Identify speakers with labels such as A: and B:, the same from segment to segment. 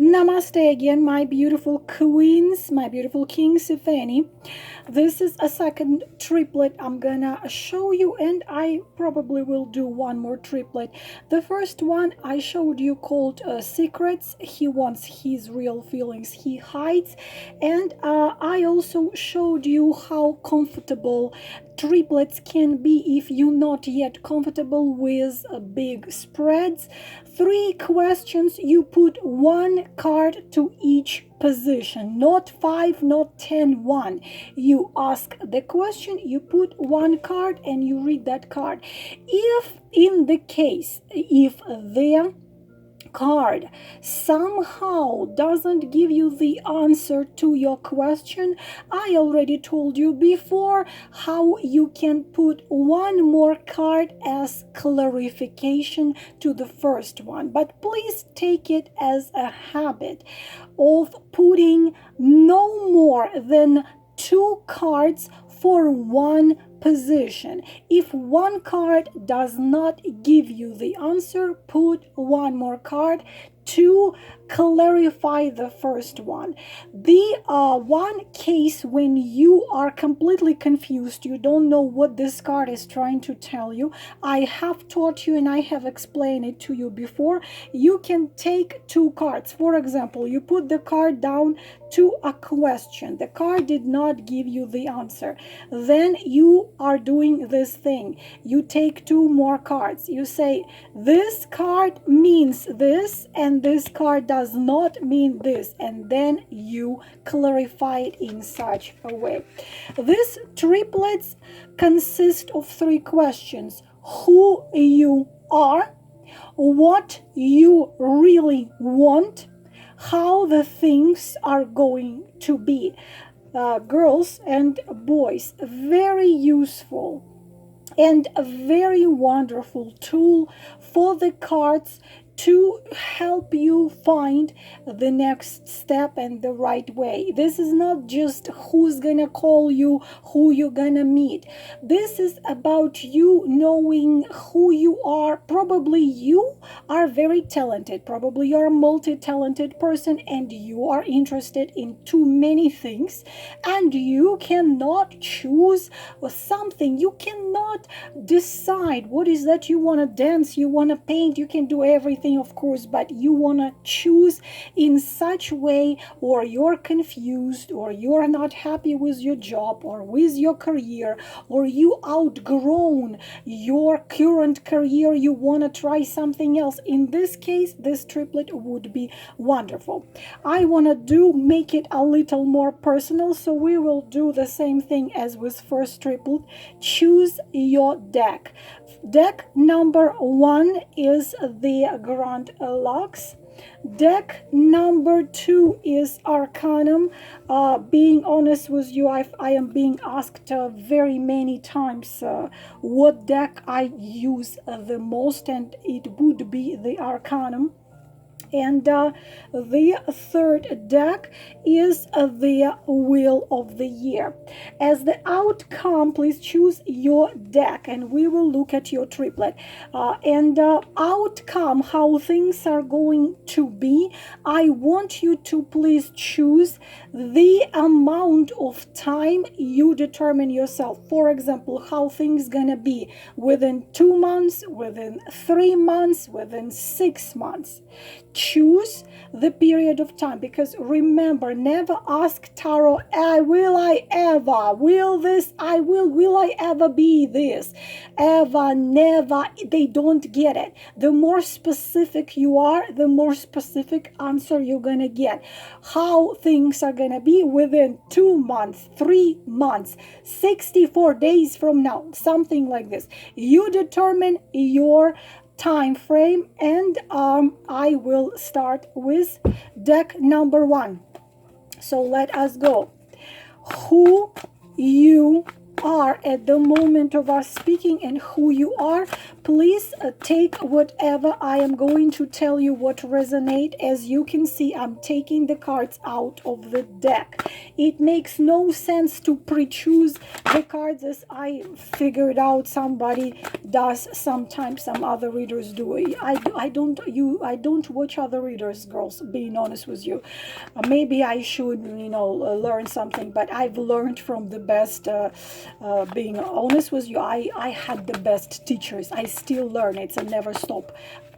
A: Namaste again, my beautiful queens, my beautiful kings, if any. This is a second triplet I'm gonna show you, and I probably will do one more triplet. The first one I showed you called Secrets. He wants his real feelings he hides. And I also showed you how comfortable triplets can be if you're not yet comfortable with big spreads. 3 questions, you put 1 card to each position, not 5, not 10, 1. You ask the question, you put 1 card and you read that card. If in the case, if the card somehow doesn't give you the answer to your question, I already told you before how you can put 1 more card as clarification to the first one. But please take it as a habit of putting no more than 2 cards for 1 position. If 1 card does not give you the answer, put 1 more card to clarify the first one. The one case when you are completely confused, you don't know what this card is trying to tell you, I have taught you and I have explained it to you before. You can take 2 cards. For example, you put the card down to a question. The card did not give you the answer. Then you are doing this thing. You take 2 more cards. You say, this card means this and this card does not mean this, and then you clarify it in such a way. These triplets consist of 3 questions: who you are, what you really want, how the things are going to be. Girls and boys, very useful and a very wonderful tool for the cards to help you find the next step and the right way. This is not just who's gonna call you, who you're gonna meet. This is about you knowing who you are. Probably you are very talented. Probably you're a multi-talented person and you are interested in too many things, and you cannot choose something. You cannot decide what is that you want to dance, you want to paint, you can do everything, of course, but you want to choose in such way, or you're confused, or you're not happy with your job or with your career, or you outgrown your current career, you want to try something else. In this case, this triplet would be wonderful. I want to make it a little more personal, so we will do the same thing as with first triplet. Choose your deck. Deck number 1 is the Grand Lux. Deck number 2 is Arcanum. Being honest with you, I am being asked very many times what deck I use the most, and it would be the Arcanum. And the third deck is the Wheel of the Year. As the outcome, please choose your deck and we will look at your triplet. And outcome, how things are going to be, I want you to please choose the amount of time you determine yourself. For example, how things gonna be within 2 months, within 3 months, within 6 months. Choose the period of time, because remember, never ask tarot, will I ever, will I ever be this, ever, never. They don't get it. The more specific you are, the more specific answer you're gonna get. How things are gonna be within 2 months, 3 months, 64 days from now, something like this. You determine your time frame, and I will start with deck number 1. So let us go. Who you are at the moment of us speaking and who you are, please take whatever I am going to tell you what resonate. As you can see, I'm taking the cards out of the deck. It makes no sense to pre-choose the cards, as I figured out somebody does sometimes. Some other readers do. I don't watch other readers, girls, being honest with you. Maybe I should, learn something, but I've learned from the best. Being honest with you, I had the best teachers. I still learn. It's a never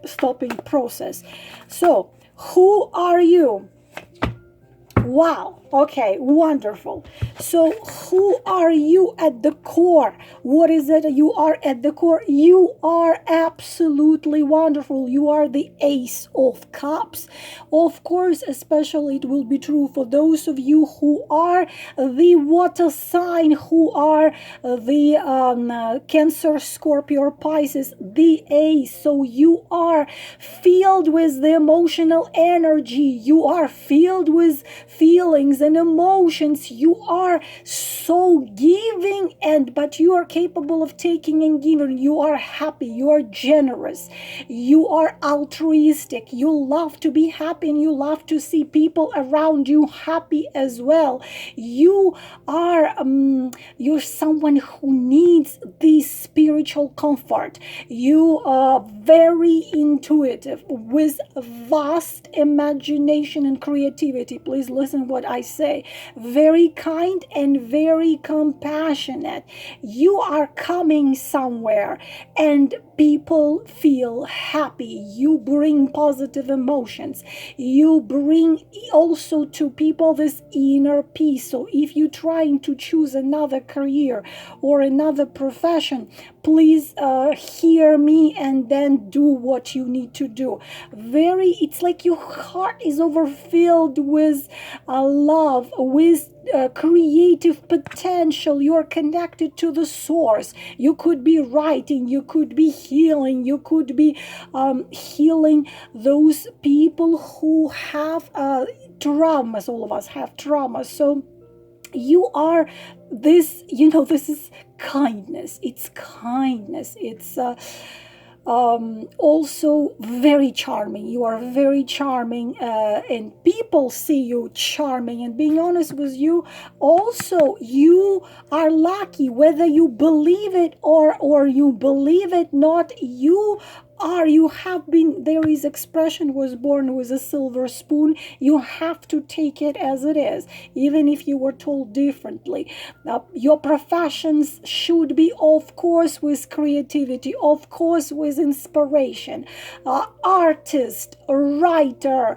A: stopping process. So who are you? Wow. Okay, wonderful. So who are you at the core? What is it you are at the core? You are absolutely wonderful. You are the Ace of Cups. Of course, especially it will be true for those of you who are the water sign, who are the Cancer, Scorpio, or Pisces, the Ace. So you are filled with the emotional energy. You are filled with feelings and emotions. You are so giving, but you are capable of taking and giving. You are happy, you are generous, you are altruistic, you love to be happy, and you love to see people around you happy as well. You are you're someone who needs this spiritual comfort. You are very intuitive with vast imagination and creativity. Please listen what I say. Very kind and very compassionate. You are coming somewhere and people feel happy. You bring positive emotions. You bring also to people this inner peace. So if you're trying to choose another career or another profession, please hear me and then do what you need to do. It's like your heart is overfilled with love, with creative potential. You're connected to the source. You could be writing, you could be healing, you could be healing those people who have traumas. All of us have traumas. So you are this, this is kindness. It's kindness. It's also very charming. You are very charming, and people see you charming. And being honest with you, also you are lucky, whether you believe it or you believe it not. You have been, there is expression, was born with a silver spoon. You have to take it as it is, even if you were told differently. Your professions should be, of course, with creativity, of course, with inspiration. Artist, writer,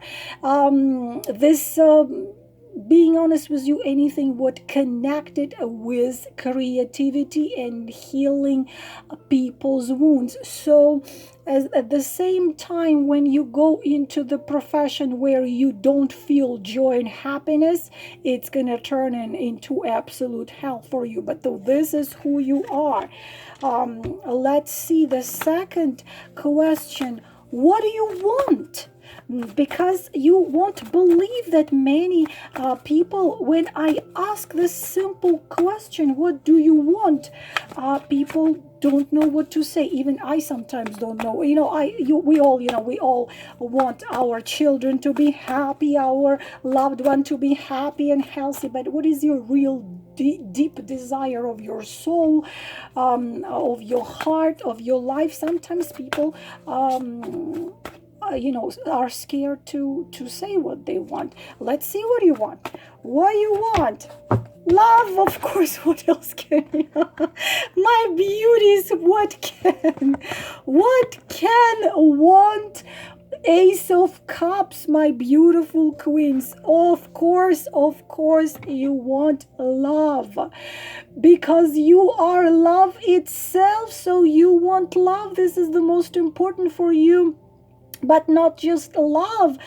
A: being honest with you, anything what connected with creativity and healing people's wounds. So at the same time, when you go into the profession where you don't feel joy and happiness, it's gonna turn into absolute hell for you. But though this is who you are. Let's see the second question. What do you want? Because you won't believe that many people, when I ask this simple question, what do you want? People don't know what to say. Even I sometimes don't know. We all want our children to be happy, our loved one to be happy and healthy. But what is your real deep desire of your soul, of your heart, of your life? Sometimes people are scared to say what they want. Let's see what you want. What you want? Love, of course. What else can you? My beauties, what can want? Ace of Cups, my beautiful queens. Of course, you want love, because you are love itself. So you want love. This is the most important for you. But not just love,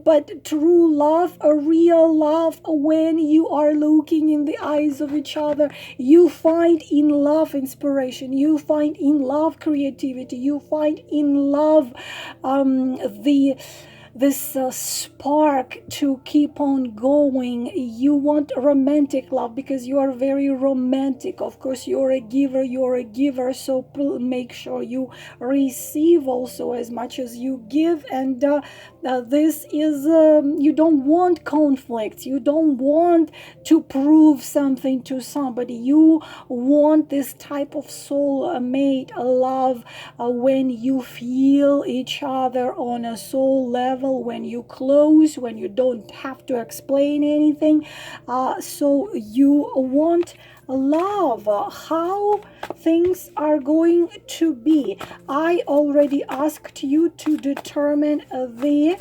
A: but true love, a real love. When you are looking in the eyes of each other, you find in love inspiration, you find in love creativity, you find in love the spark to keep on going. You want romantic love because you are very romantic. Of course, you're a giver, so make sure you receive also as much as you give. And this is, you don't want conflicts, you don't want to prove something to somebody. You want this type of soul mate love when you feel each other on a soul level, when you close, when you don't have to explain anything. So you want love. How things are going to be. I already asked you to determine the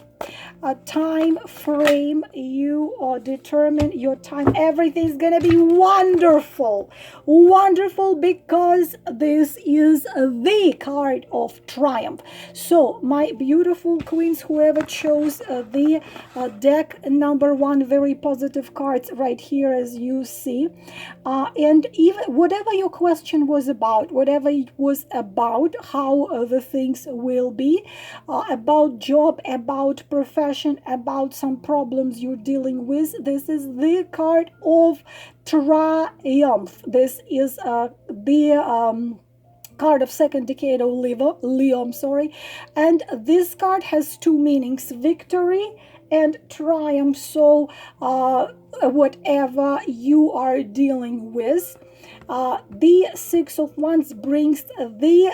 A: time frame. You determine your time. Everything's gonna be wonderful, because this is the card of triumph. So my beautiful queens, whoever chose the deck number 1, very positive cards right here, as you see. And even whatever your question was about, whatever it was about, how the things will be, about job, about profession, about some problems you're dealing with, this is the card of triumph. This is the card of second decade of Leo, I'm sorry. And this card has 2 meanings: victory and triumph. So whatever you are dealing with, the 6 of Wands brings the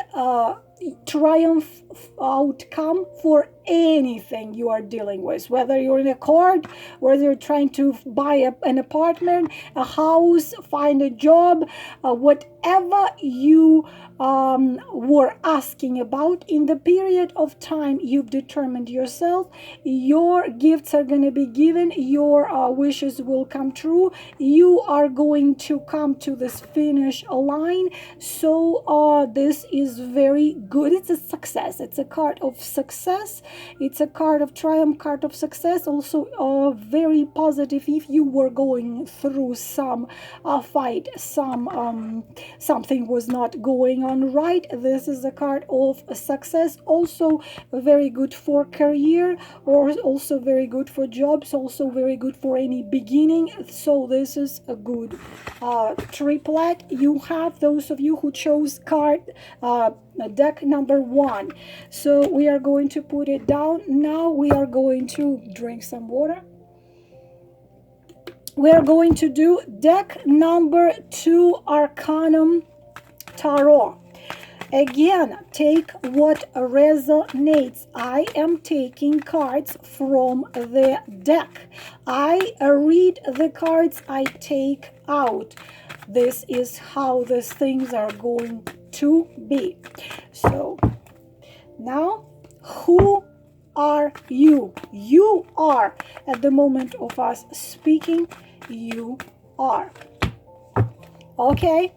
A: triumph outcome for anything you are dealing with, whether you're in a court, whether you're trying to buy an apartment, a house, find a job, whatever you were asking about in the period of time you've determined yourself, your gifts are going to be given, your wishes will come true, you are going to come to this finish line. So this is very good. It's a success. It's a card of success. It's a card of triumph, card of success. Also very positive if you were going through some fight, something was not going on right. This is a card of success. Also very good for career, or also very good for jobs, also very good for any beginning. So this is a good triplet. You have those of you who chose card deck number 1. So we are going to put it down. Now we are going to drink some water. We are going to do deck number 2, Arcanum Tarot. Again, take what resonates. I am taking cards from the deck. I read the cards I take out. This is how these things are going to be. So now, who are you? You are, at the moment of us speaking, you are. Okay,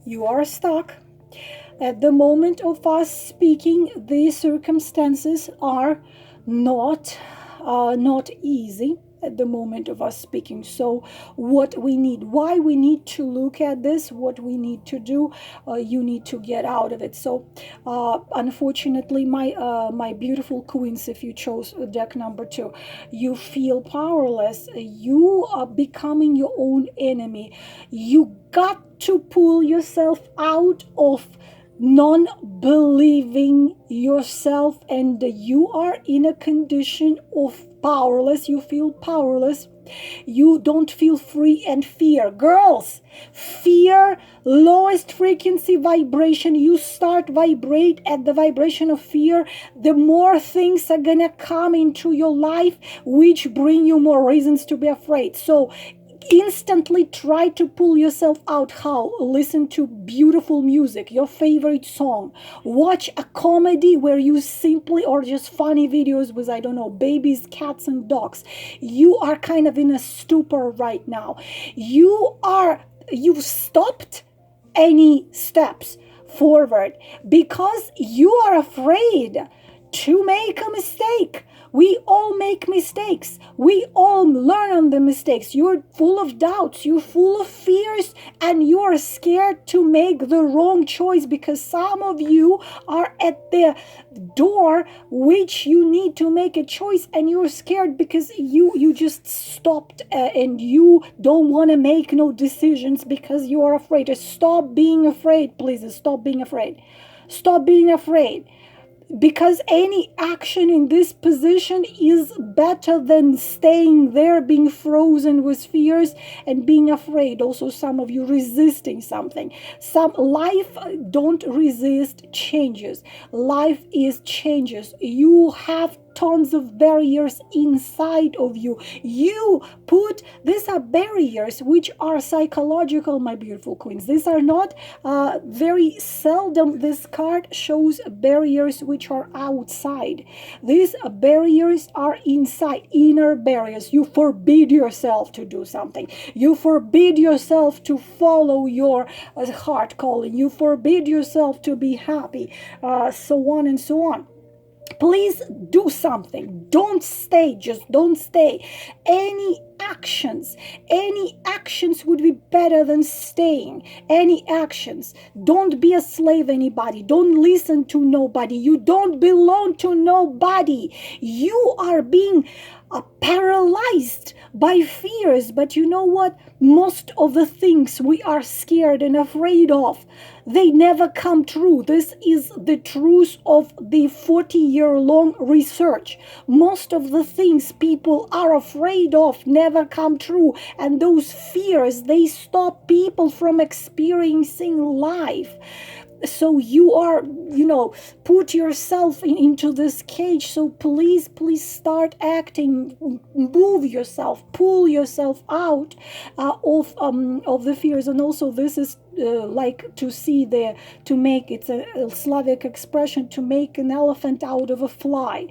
A: you are stuck. At the moment of us speaking, the circumstances are not easy at the moment of us speaking. So what we need, why we need to look at this, what we need to do, you need to get out of it. So unfortunately, my beautiful queens, if you chose deck number 2, you feel powerless. You are becoming your own enemy. You got to pull yourself out of non-believing yourself, and you are in a condition of powerless. You feel powerless. You don't feel free, and fear. Girls, fear, lowest frequency vibration. You start vibrate at the vibration of fear, the more things are gonna come into your life which bring you more reasons to be afraid. So instantly try to pull yourself out. How? Listen to beautiful music, your favorite song, watch a comedy where you simply, or just funny videos with, I don't know, babies, cats and dogs. You are kind of in a stupor right now. You've stopped any steps forward because you are afraid to make a mistake. We all make mistakes. We all learn on the mistakes. You're full of doubts. You're full of fears, and you're scared to make the wrong choice because some of you are at the door which you need to make a choice, and you're scared because you just stopped and you don't want to make no decisions because you are afraid. Stop being afraid, please. Stop being afraid. Stop being afraid. Because any action in this position is better than staying there, being frozen with fears and being afraid. Also, some of you resisting something. Some life don't resist changes. Life is changes. You have tons of barriers inside of you. These are barriers which are psychological, my beautiful queens. These are not very seldom. This card shows barriers which are outside. These barriers are inside, inner barriers. You forbid yourself to do something. You forbid yourself to follow your heart calling. You forbid yourself to be happy, so on and so on. Please do something. Don't stay. Just don't stay. Any actions would be better than staying. Any actions. Don't be a slave anybody. Don't listen to nobody. You don't belong to nobody. You are being paralyzed by fears. But you know what? Most of the things we are scared and afraid of, they never come true. This is the truth of the 40-year-long research. Most of the things people are afraid of never come true. And those fears, they stop people from experiencing life. So you are, put yourself into this cage. So please start acting. Move yourself, pull yourself out of the fears. And also, this is like to make, it's a Slavic expression, to make an elephant out of a fly.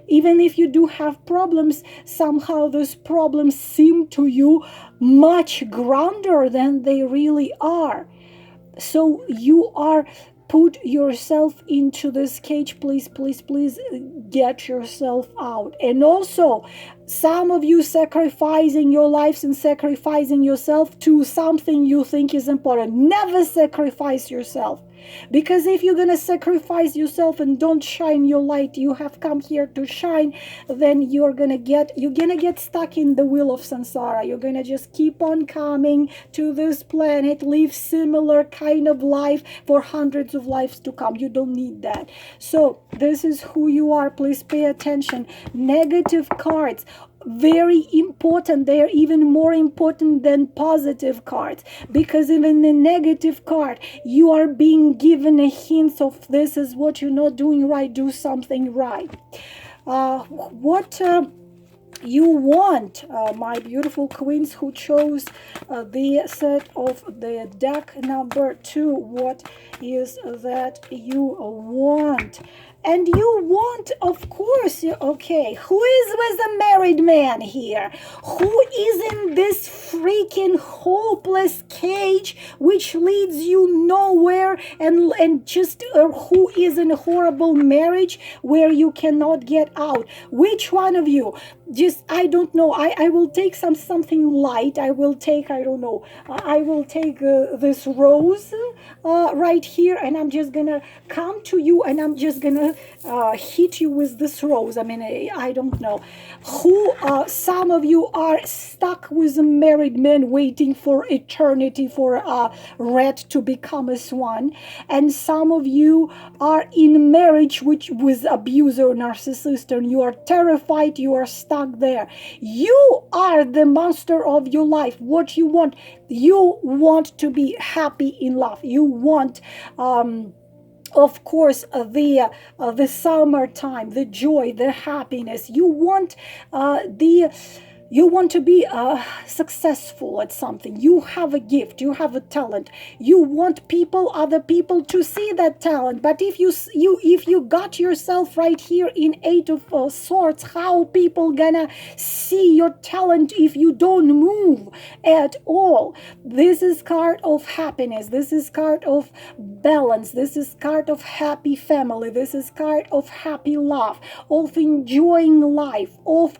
A: Even if you do have problems, somehow those problems seem to you much grander than they really are. So you are put yourself into this cage. Please get yourself out. And also, some of you sacrificing your lives and sacrificing yourself to something you think is important. Never sacrifice yourself. Because if you're going to sacrifice yourself and don't shine your light, you have come here to shine, then you're going to get stuck in the wheel of samsara. You're going to just keep on coming to this planet, live similar kind of life for hundreds of lives to come. You don't need that. So this is who you are. Please pay attention. Negative cards, very important. They are even more important than positive cards, because even the negative card, you are being given a hint of this is what you're not doing right. Do something right. What you want, my beautiful queens who chose the set of the deck number 2, what is that you want? And you want, of course, okay, who is with a married man here? Who is in this freaking hopeless cage which leads you nowhere, and just who is in a horrible marriage where you cannot get out? Which one of you? Just, I don't know. I will take something light. I will take, I don't know. I will take this rose right here, and I'm just gonna come to you, and I'm just gonna hit you with this rose. I mean, I don't know who. Some of you are stuck with a married man waiting for eternity for a rat to become a swan, and some of you are in marriage with abuser, narcissist, and you are terrified. You are stuck there. You are the master of your life. What you want? You want to be happy in love. You want of course, the summertime, the joy, the happiness. You want you want to be successful at something. You have a gift. You have a talent. You want other people to see that talent. But if you got yourself right here in 8 of Swords, how people gonna see your talent if you don't move at all. This is card of happiness. This is card of balance. This is card of happy family. This is card of happy love, of enjoying life, of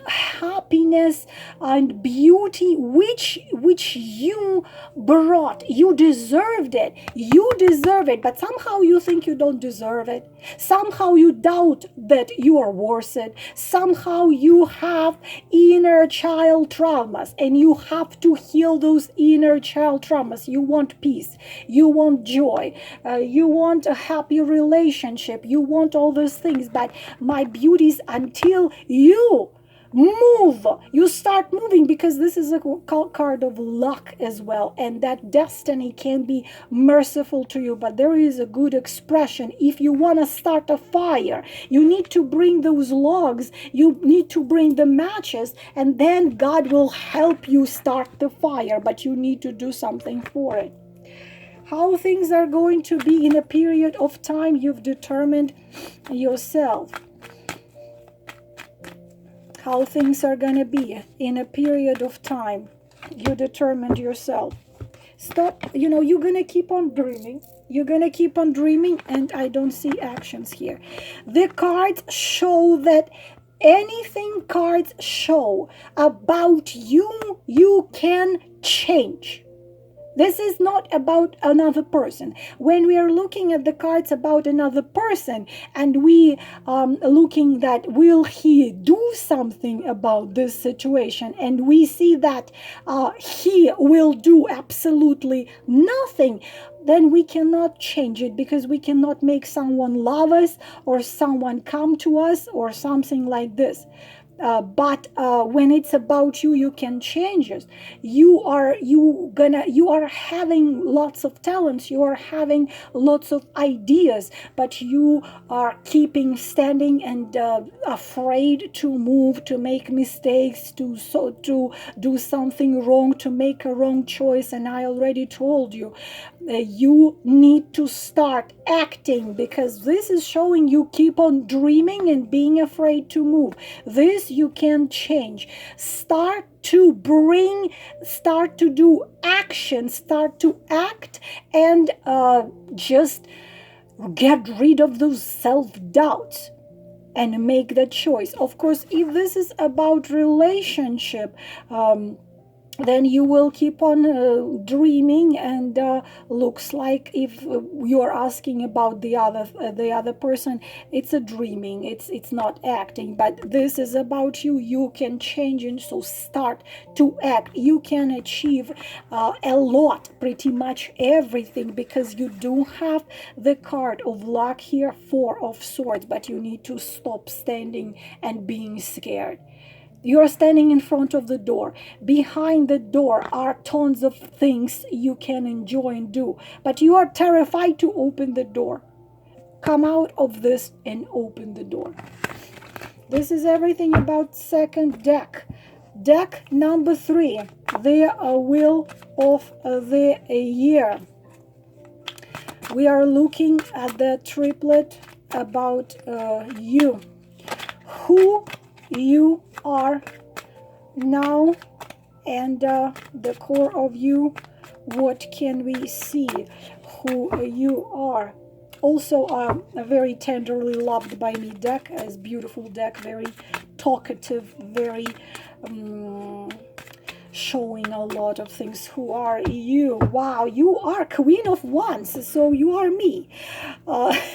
A: happiness and beauty, which you brought. You deserved it. You deserve it, but somehow you think you don't deserve it. Somehow you doubt that you are worth it. Somehow you have inner child traumas, and you have to heal those inner child traumas. You want peace. You want joy. You want a happy relationship. You want all those things, but my beauties, until you move, you start moving, because this is a card of luck as well, and that destiny can be merciful to you. But there is a good expression. If you want to start a fire, you need to bring those logs, you need to bring the matches, and then God will help you start the fire, but you need to do something for it. How things are going to be in a period of time you've determined yourself. How things are going to be in a period of time you determined yourself. Stop, you're going to keep on dreaming. You're going to keep on dreaming, and I don't see actions here. The cards show that anything cards show about you, you can change. This is not about another person. When we are looking at the cards about another person, and we looking that will he do something about this situation, and we see that he will do absolutely nothing, then we cannot change it, because we cannot make someone love us or someone come to us or something like this. But when it's about you, you can change it. You are having lots of talents. You are having lots of ideas, but you are keeping standing and afraid to move, to make mistakes, to do something wrong, to make a wrong choice. And I already told you, you need to start acting, because this is showing you keep on dreaming and being afraid to move. This you can change. Start to do action, start to act, and just get rid of those self-doubts and make the choice. Of course, if this is about relationship, then you will keep on dreaming, and looks like if you're asking about the other person, it's a dreaming, it's not acting. But this is about you. You can change, and so start to act. You can achieve a lot, pretty much everything, because you do have the card of luck here, 4 of Swords, but you need to stop standing and being scared. You're standing in front of the door. Behind the door are tons of things you can enjoy and do, but you are terrified to open the door. Come out of this and open the door. This is everything about second deck. Deck number 3, the Wheel of the Year. We are looking at the triplet about you. Who you are now, and the core of you. What can we see? Who you are. Also very tenderly loved by me deck, as beautiful deck, very talkative, very showing a lot of things. Who are you? Wow, you are Queen of Wands, so you are me.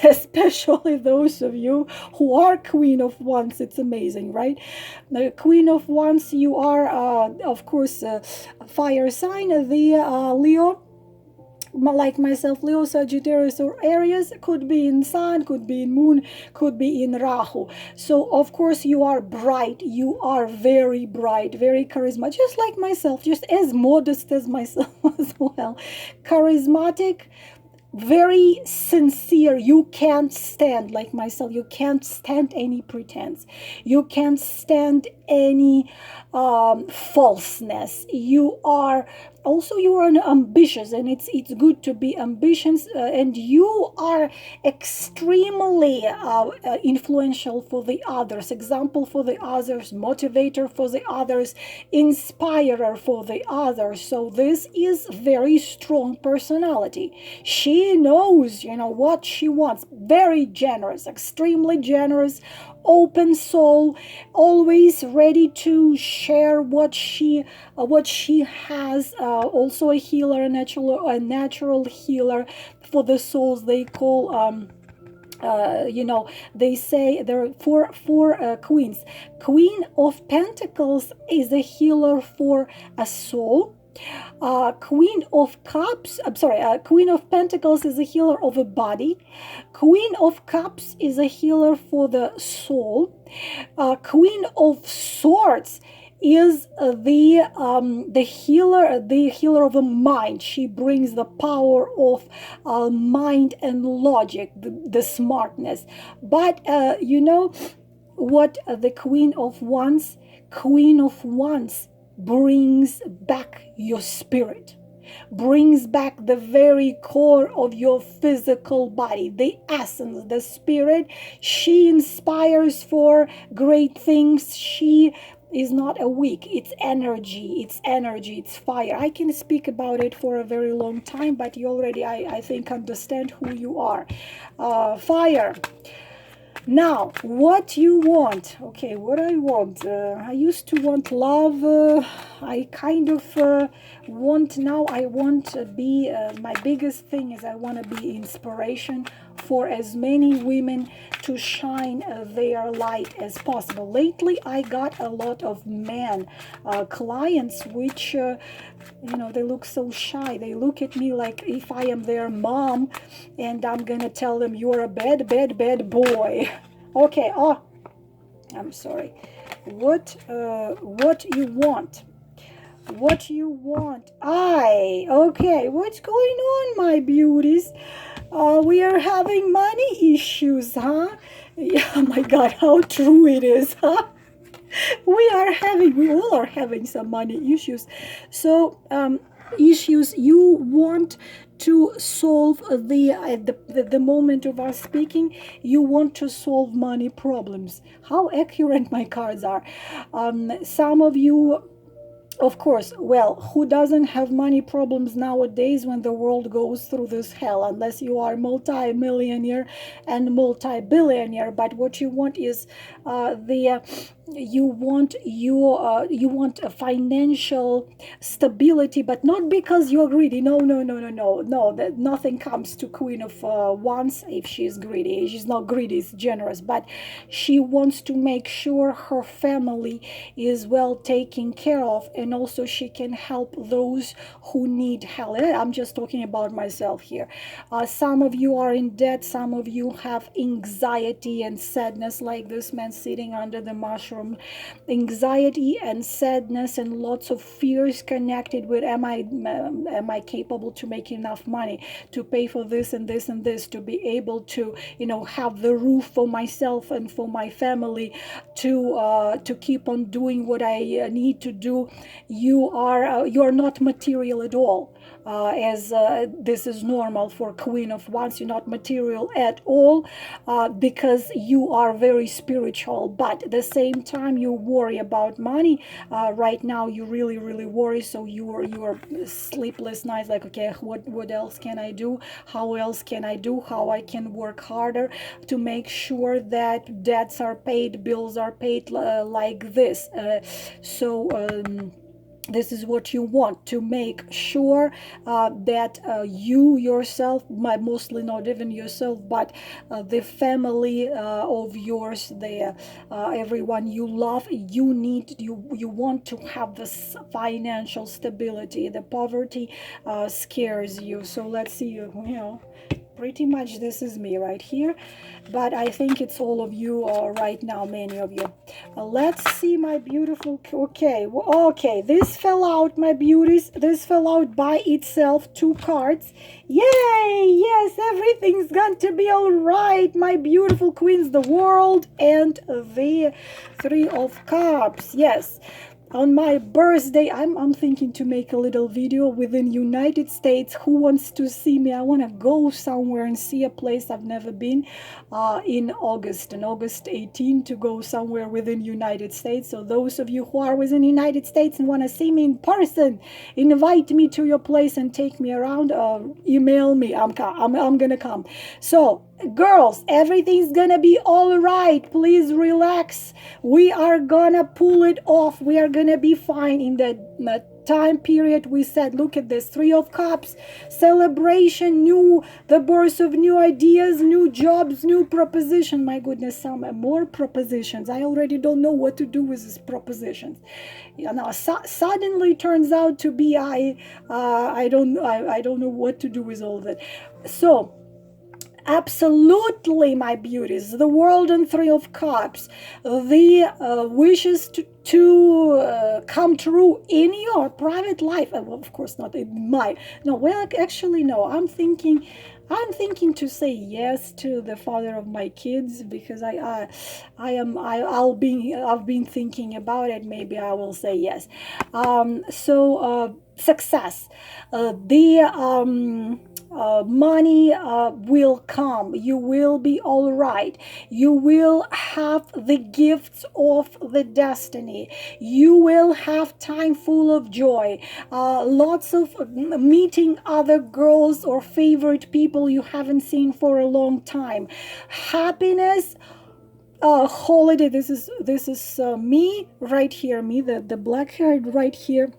A: Especially those of you who are Queen of Wands, it's amazing, right? The Queen of Wands, you are of course fire sign, the Leo, like myself, Leo, Sagittarius, or Aries. Could be in Sun, could be in Moon, could be in Rahu. So of course you are bright. You are very bright, very charismatic, just like myself, just as modest as myself as well. Charismatic, very sincere. You can't stand, like myself, you can't stand any pretense. You can't stand any falseness. You are also, you are ambitious, and it's good to be ambitious, and you are extremely influential for the others, example for the others, motivator for the others, inspirer for the others. So this is very strong personality. She knows, you know, what she wants. Very generous, extremely generous, open soul, always ready to share what she has. Also a healer, a natural healer for the souls. They call you know, they say there are four queens. Queen of Pentacles is a healer for a soul. Queen of Cups, I'm sorry, Queen of Pentacles is a healer of a body. Queen of Cups is a healer for the soul. Queen of Swords is the healer of the mind. She brings the power of mind and logic, the smartness. But you know what, the Queen of Wands? Queen of Wands brings back your spirit, brings back the very core of your physical body, the essence, the spirit. She inspires for great things. She is not a weak, it's energy, it's fire. I can speak about it for a very long time, but you already, I think, understand who you are. Fire. Now, what you want? Okay, what I want? I used to want love. I kind of want now. I want to be. My biggest thing is I want to be inspiration for as many women to shine their light as possible. Lately, I got a lot of men clients, which you know, they look so shy. They look at me like if I am their mom, and I'm gonna tell them you're a bad boy. Okay. Oh, I'm sorry. What you want? What you want? Okay. What's going on, my beauties? We are having money issues, huh? Yeah. Oh my God, how true it is, huh? We all are having some money issues. So issues you want to solve. The moment of us speaking, you want to solve money problems. How accurate my cards are. Some of you, of course, well, who doesn't have money problems nowadays when the world goes through this hell, unless you are multi-millionaire and multi-billionaire. But what you want is you want a financial stability, but not because you're greedy. No. That nothing comes to Queen of Wands if she's greedy. She's not greedy, it's generous, but she wants to make sure her family is well taken care of, and also she can help those who need help. I'm just talking about myself here. Some of you are in debt. Some of you have anxiety and sadness, like this man sitting under the mushroom. Anxiety and sadness and lots of fears connected with am I capable to make enough money to pay for this and this and this, to be able to, you know, have the roof for myself and for my family, to keep on doing what I need to do. You are not material at all. As this is normal for Queen of Wands, you're not material at all, because you are very spiritual, but at the same time you worry about money. Right now you really worry, so you are sleepless nights, like, okay, what else can I do, how else can I do, how I can work harder to make sure that debts are paid, bills are paid, like this. This is what you want, to make sure that you yourself, mostly not even yourself, but the family of yours, everyone you love, you want to have this financial stability. The poverty scares you. So let's see, you know, pretty much this is me right here, but I think it's all of you right now, many of you. Let's see my beautiful, okay, this fell out, my beauties, this fell out by itself, 2 cards. Yay, yes, everything's going to be all right, my beautiful queens, the world and the 3 of Cups. Yes, on my birthday, I'm thinking to make a little video within United States. Who wants to see me? I want to go somewhere and see a place I've never been in August, on August 18, to go somewhere within United States. So those of you who are within United States and want to see me in person, invite me to your place and take me around. Email me. I'm gonna come. So girls, everything's gonna be all right. Please relax. We are gonna pull it off. We are gonna be fine in the time period we said. Look at this, 3 of Cups, celebration, the birth of new ideas, new jobs, new proposition. My goodness, some more propositions. I already don't know what to do with these propositions. You know, suddenly turns out to be I don't know what to do with all that. So absolutely, my beauties, the world and 3 of Cups, the wishes to come true in your private life. Well, of course not in my, no, well, actually no, I'm thinking to say yes to the father of my kids, because I've been thinking about it. Maybe I will say yes. Success, money will come. You will be all right. You will have the gifts of the destiny. You will have time full of joy, lots of meeting other girls or favorite people you haven't seen for a long time, happiness, holiday. This is me right here, me, the black haired right here.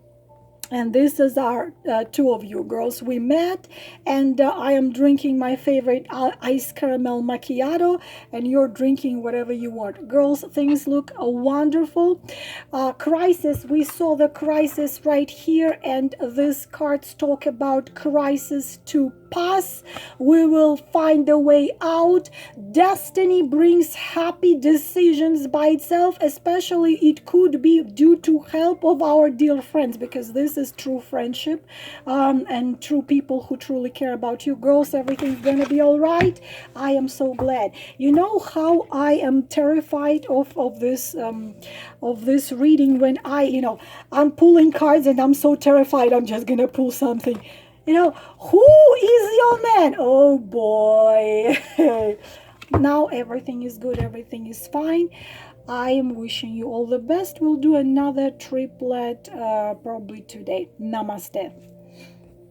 A: And this is our 2 of you girls. We met, and I am drinking my favorite ice caramel macchiato, and you're drinking whatever you want. Girls, things look wonderful. Crisis, we saw the crisis right here, and these cards talk about crisis to pass. We will find a way out. Destiny brings happy decisions by itself, especially it could be due to help of our dear friends, because this is true friendship and true people who truly care about you. Girls, everything's gonna be all right. I am so glad. You know how I am terrified of this reading, when I'm pulling cards and I'm so terrified I'm just gonna pull something. Who is your man? Oh boy. Now everything is good, everything is fine. I am wishing you all the best. We'll do another triplet probably today. Namaste.